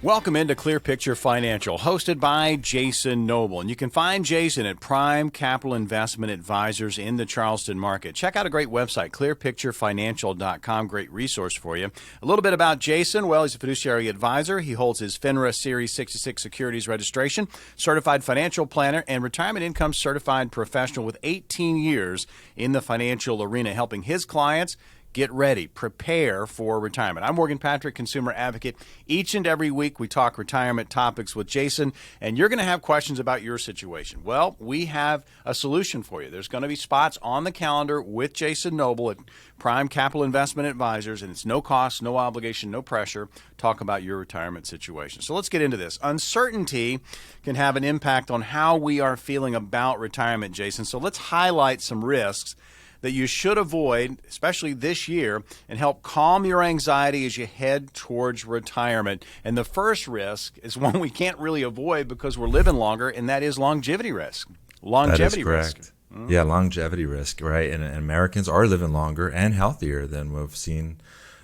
Welcome into Clear Picture Financial, hosted by Jason Noble. And you can find Jason at Prime Capital Investment Advisors in the Charleston market. Check out a great website, clearpicturefinancial.com. Great resource for you. A little bit about Jason. Well, he's a fiduciary advisor. He holds his FINRA Series 66 securities registration, certified financial planner, and retirement income certified professional with 18 years in the financial arena, helping his clients get ready, prepare for retirement. I'm Morgan Patrick, consumer advocate. Each and every week we talk retirement topics with Jason, and you're going to have questions about your situation. Well, we have a solution for you. There's going to be spots on the calendar with Jason Noble at Prime Capital Investment Advisors, and it's no cost, no obligation, no pressure. Talk about your retirement situation. So let's get into this. Uncertainty can have an impact on how we are feeling about retirement, Jason. So let's highlight some risks that you should avoid, especially this year, and help calm your anxiety as you head towards retirement. And the first risk is one we can't really avoid because we're living longer, and that is longevity risk. Longevity risk. Yeah, longevity risk, right? And Americans are living longer and healthier than we've seen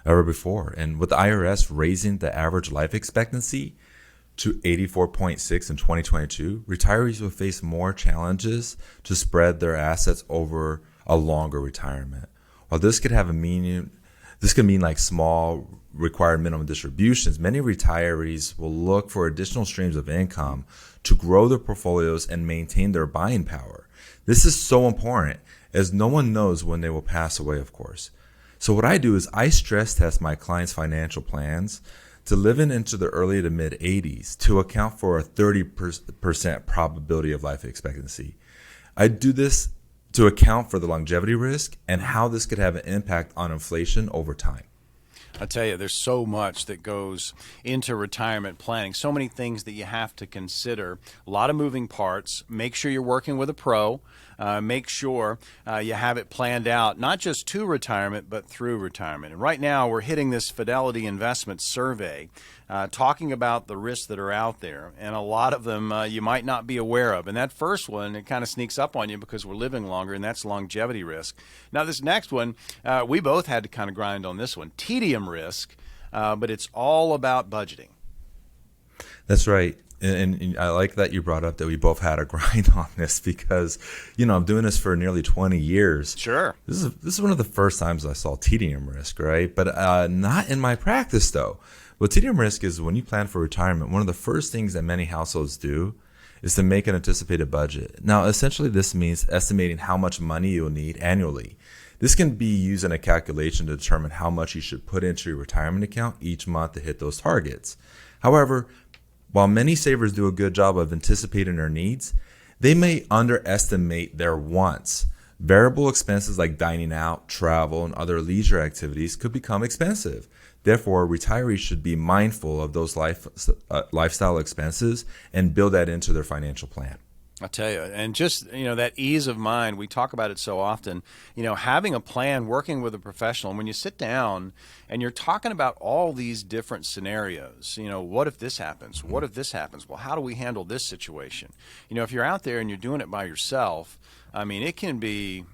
ever before. And with the IRS raising the average life expectancy to 84.6 in 2022, retirees will face more challenges to spread their assets over a longer retirement. While this could mean like small required minimum distributions, many retirees will look for additional streams of income to grow their portfolios and maintain their buying power. This is so important as no one knows when they will pass away, of course. So what I do is I stress test my clients' financial plans to live into the early to mid 80s to account for a 30% probability of life expectancy. I do this to account for the longevity risk and how this could have an impact on inflation over time. I tell you, there's so much that goes into retirement planning, so many things that you have to consider, a lot of moving parts. Make sure you're working with a pro. Make sure you have it planned out, not just to retirement, but through retirement. And right now, we're hitting this Fidelity Investment Survey, talking about the risks that are out there. And a lot of them you might not be aware of. And that first one, it kind of sneaks up on you because we're living longer, and that's longevity risk. Now, this next one, we both had to kind of grind on this one, tedium risk, but it's all about budgeting. That's right. And I like that you brought up that we both had a grind on this because, I'm doing this for nearly 20 years. Sure. This is one of the first times I saw tedium risk, right? But not in my practice, though. Well, tedium risk is when you plan for retirement, one of the first things that many households do is to make an anticipated budget. Now, essentially, this means estimating how much money you'll need annually. This can be used in a calculation to determine how much you should put into your retirement account each month to hit those targets. However, while many savers do a good job of anticipating their needs, they may underestimate their wants. Variable expenses like dining out, travel, and other leisure activities could become expensive. Therefore, retirees should be mindful of those lifestyle expenses and build that into their financial plan. I tell you, and just, that ease of mind, we talk about it so often, having a plan, working with a professional, and when you sit down and you're talking about all these different scenarios, what if this happens? What if this happens? Well, how do we handle this situation? If you're out there and you're doing it by yourself, it can be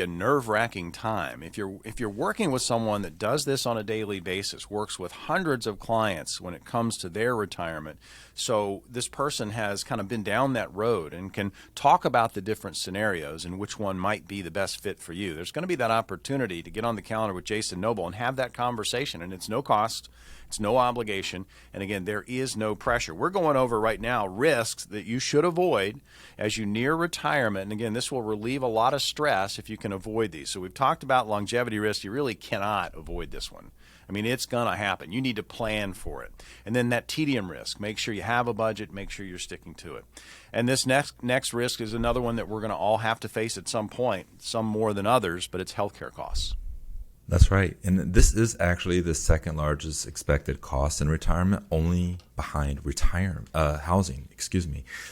a nerve-wracking time. If you're working with someone that does this on a daily basis, works with hundreds of clients when it comes to their retirement, so this person has kind of been down that road and can talk about the different scenarios and which one might be the best fit for you. There's going to be that opportunity to get on the calendar with Jason Noble and have that conversation, and it's no cost. It's no obligation. And again, there is no pressure. We're going over right now risks that you should avoid as you near retirement. And again, this will relieve a lot of stress if you can avoid these. So we've talked about longevity risk. You really cannot avoid this one. It's going to happen. You need to plan for it. And then that tedium risk, make sure you have a budget, make sure you're sticking to it. And this next risk is another one that we're going to all have to face at some point, some more than others, but it's healthcare costs. That's right. And this is actually the second largest expected cost in retirement, only behind housing.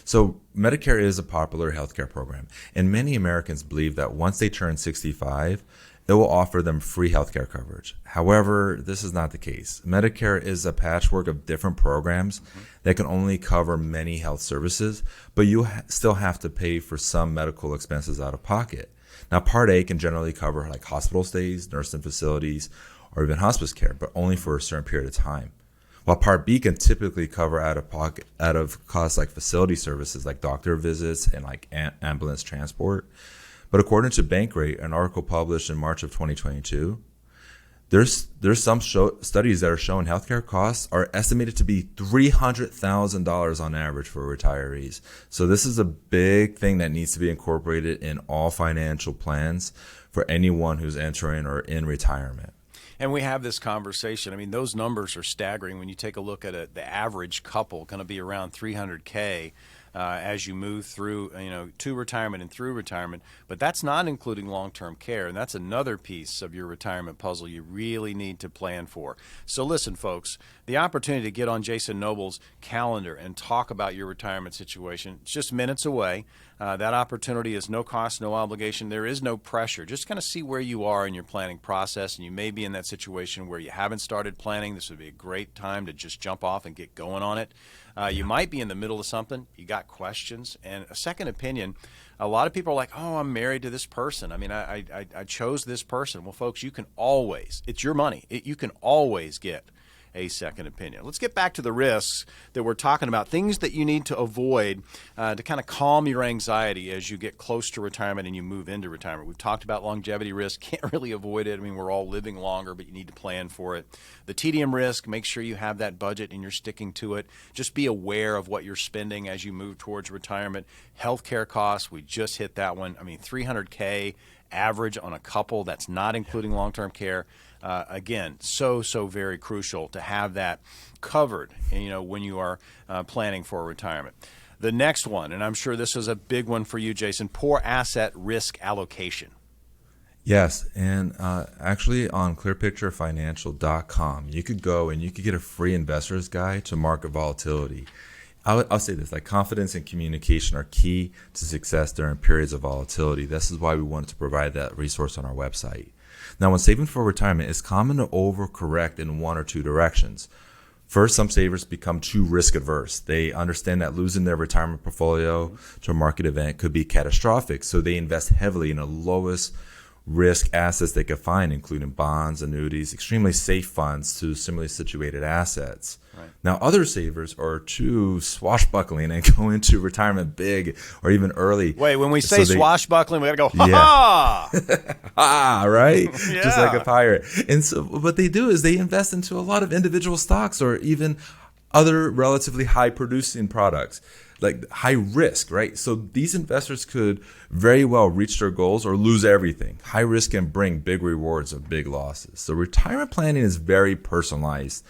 So Medicare is a popular healthcare program, and many Americans believe that once they turn 65, it will offer them free healthcare coverage. However, this is not the case. Medicare is a patchwork of different programs that can only cover many health services, but you still have to pay for some medical expenses out of pocket. Now, Part A can generally cover like hospital stays, nursing facilities, or even hospice care, but only for a certain period of time. while Part B can typically cover out of costs like facility services like doctor visits and like ambulance transport. But according to Bankrate, an article published in March of 2022, there's some studies that are showing healthcare costs are estimated to be $300,000 on average for retirees. So this is a big thing that needs to be incorporated in all financial plans for anyone who's entering or in retirement. And we have this conversation. I mean, those numbers are staggering. When you take a look at the average couple, going to be around $300K as you move through, to retirement and through retirement. But that's not including long-term care, and that's another piece of your retirement puzzle you really need to plan for. So listen, folks, the opportunity to get on Jason Noble's calendar and talk about your retirement situation, it's just minutes away. That opportunity is no cost, no obligation. There is no pressure. Just kind of see where you are in your planning process, and you may be in that situation where you haven't started planning. This would be a great time to just jump off and get going on it. You might be in the middle of something. You got questions. And a second opinion, a lot of people are like, oh, I'm married to this person. I mean, I chose this person. Well, folks, you can always, it's your money. You can always get a second opinion. Let's get back to the risks that we're talking about, things that you need to avoid to kind of calm your anxiety as you get close to retirement and you move into retirement. We've talked about longevity risk. Can't really avoid it. I mean, we're all living longer, but you need to plan for it. The tedium risk, make sure you have that budget and you're sticking to it. Just be aware of what you're spending as you move towards retirement. Healthcare costs, we just hit that one. I mean, $300K average on a couple, that's not including long-term care. Again, so very crucial to have that covered, when you are planning for retirement. The next one, and I'm sure this is a big one for you, Jason, poor asset risk allocation. Yes, and actually on clearpicturefinancial.com, you could go and you could get a free investor's guide to market volatility. I'll say this, like confidence and communication are key to success during periods of volatility. This is why we wanted to provide that resource on our website. Now, when saving for retirement, it's common to overcorrect in one or two directions. First, some savers become too risk adverse. They understand that losing their retirement portfolio to a market event could be catastrophic, so they invest heavily in the lowest risk assets they could find, including bonds, annuities, extremely safe funds to similarly situated assets. Right. Now, other savers are too swashbuckling and go into retirement big or even early. Wait, when we say swashbuckling, we got to go, ha-ha! Ah, right? Yeah. Just like a pirate. And so what they do is they invest into a lot of individual stocks or even other relatively high-producing products, like high risk, right? So these investors could very well reach their goals or lose everything. High risk can bring big rewards or big losses. So retirement planning is very personalized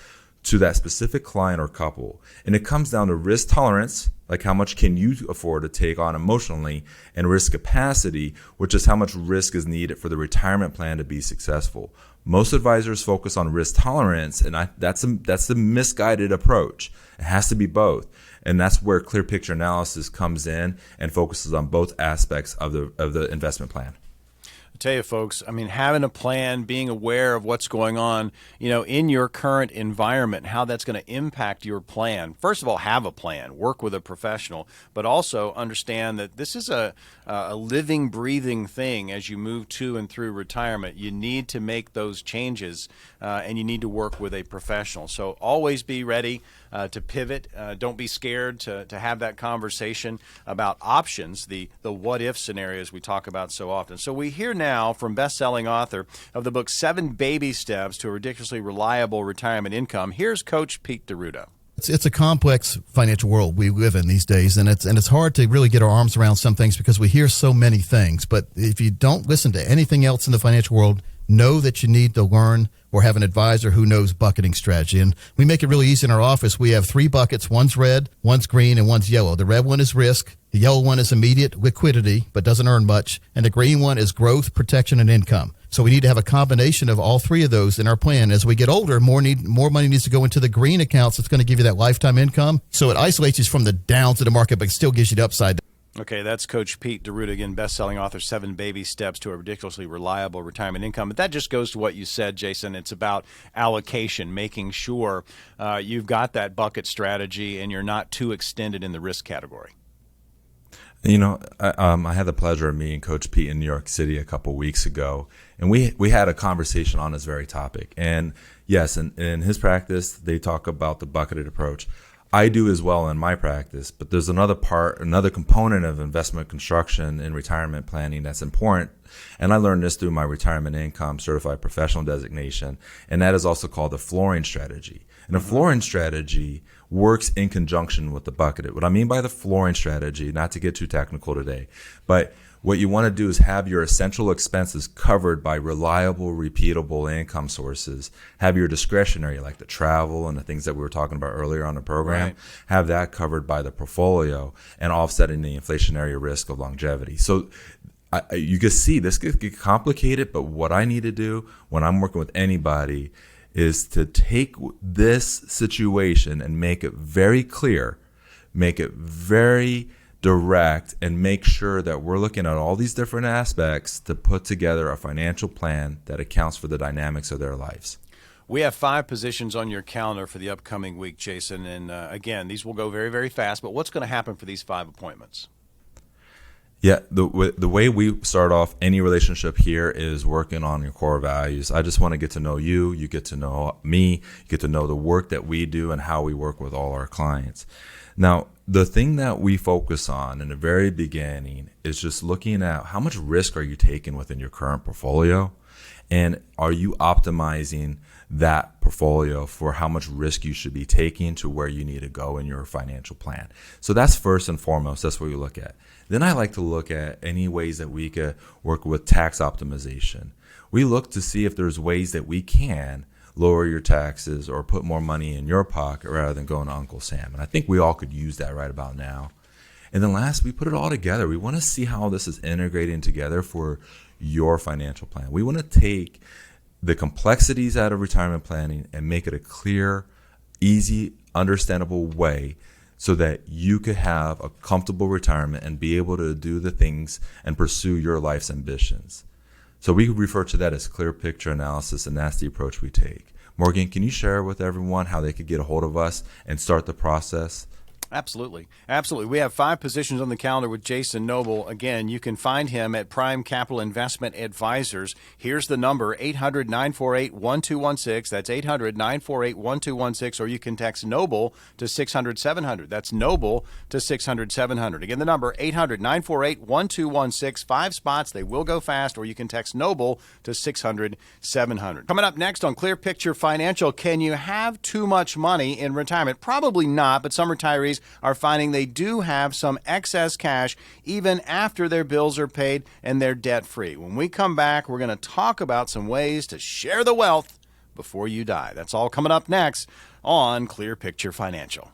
to that specific client or couple. And it comes down to risk tolerance, like how much can you afford to take on emotionally, and risk capacity, which is how much risk is needed for the retirement plan to be successful. Most advisors focus on risk tolerance, and that's the misguided approach. It has to be both. And that's where clear picture analysis comes in and focuses on both aspects of the investment plan. I tell you, folks, I mean, having a plan, being aware of what's going on, in your current environment, how that's going to impact your plan. First of all, have a plan, work with a professional, but also understand that this is a living, breathing thing as you move to and through retirement. You need to make those changes, and you need to work with a professional. So always be ready to pivot. Don't be scared to have that conversation about options, the what-if scenarios we talk about so often. So we hear now from best-selling author of the book 7 Baby Steps to a Ridiculously Reliable Retirement Income. Here's Coach Pete D'Arruda. It's a complex financial world we live in these days, and it's hard to really get our arms around some things because we hear so many things. But if you don't listen to anything else in the financial world, know that you need to learn or have an advisor who knows bucketing strategy. And we make it really easy in our office. We have 3 buckets. One's red, one's green, and one's yellow. The red one is risk. The yellow one is immediate liquidity, but doesn't earn much. And the green one is growth, protection, and income. So we need to have a combination of all 3 of those in our plan. As we get older, more money needs to go into the green accounts. It's going to give you that lifetime income. So it isolates you from the downs of the market, but still gives you the upside. Okay, that's Coach Pete D'Arruda, again, best-selling author, 7 Baby Steps to a Ridiculously Reliable Retirement Income. But that just goes to what you said, Jason. It's about allocation, making sure you've got that bucket strategy and you're not too extended in the risk category. I had the pleasure of meeting Coach Pete in New York City a couple weeks ago, and we had a conversation on this very topic. And yes, in his practice, they talk about the bucketed approach. I do as well in my practice, but there's another component of investment construction and retirement planning that's important. And I learned this through my retirement income certified professional designation, and that is also called the flooring strategy. And the flooring strategy works in conjunction with the bucketed. What I mean by the flooring strategy, not to get too technical today, but what you want to do is have your essential expenses covered by reliable, repeatable income sources. Have your discretionary, like the travel and the things that we were talking about earlier on the program, Right. have that covered by the portfolio and offsetting the inflationary risk of longevity. So you can see this could get complicated, but what I need to do when I'm working with anybody is to take this situation and make it very clear, make it very direct, and make sure that we're looking at all these different aspects to put together a financial plan that accounts for the dynamics of their lives. We have 5 positions on your calendar for the upcoming week, Jason. And again, these will go very, very fast. But what's going to happen for these 5 appointments? Yeah, the way we start off any relationship here is working on your core values. I just want to get to know you. You get to know me. You get to know the work that we do and how we work with all our clients. Now, the thing that we focus on in the very beginning is just looking at how much risk are you taking within your current portfolio, and are you optimizing that portfolio for how much risk you should be taking to where you need to go in your financial plan. So that's first and foremost. That's what we look at. Then I like to look at any ways that we could work with tax optimization. We look to see if there's ways that we can lower your taxes or put more money in your pocket rather than going to Uncle Sam. And I think we all could use that right about now. And then last, we put it all together. We want to see how this is integrating together for your financial plan. We want to take the complexities out of retirement planning and make it a clear, easy, understandable way so that you could have a comfortable retirement and be able to do the things and pursue your life's ambitions. So we refer to that as clear picture analysis, and that's the approach we take. Morgan, can you share with everyone how they could get a hold of us and start the process? Absolutely. Absolutely. We have 5 positions on the calendar with Jason Noble. Again, you can find him at Prime Capital Investment Advisors. Here's the number, 800-948-1216. That's 800-948-1216. Or you can text Noble to 600-700. That's Noble to 600-700. Again, the number, 800-948-1216. 5 spots. They will go fast. Or you can text Noble to 600-700. Coming up next on Clear Picture Financial, can you have too much money in retirement? Probably not, but some retirees are finding they do have some excess cash even after their bills are paid and they're debt-free. When we come back, we're going to talk about some ways to share the wealth before you die. That's all coming up next on Clear Picture Financial.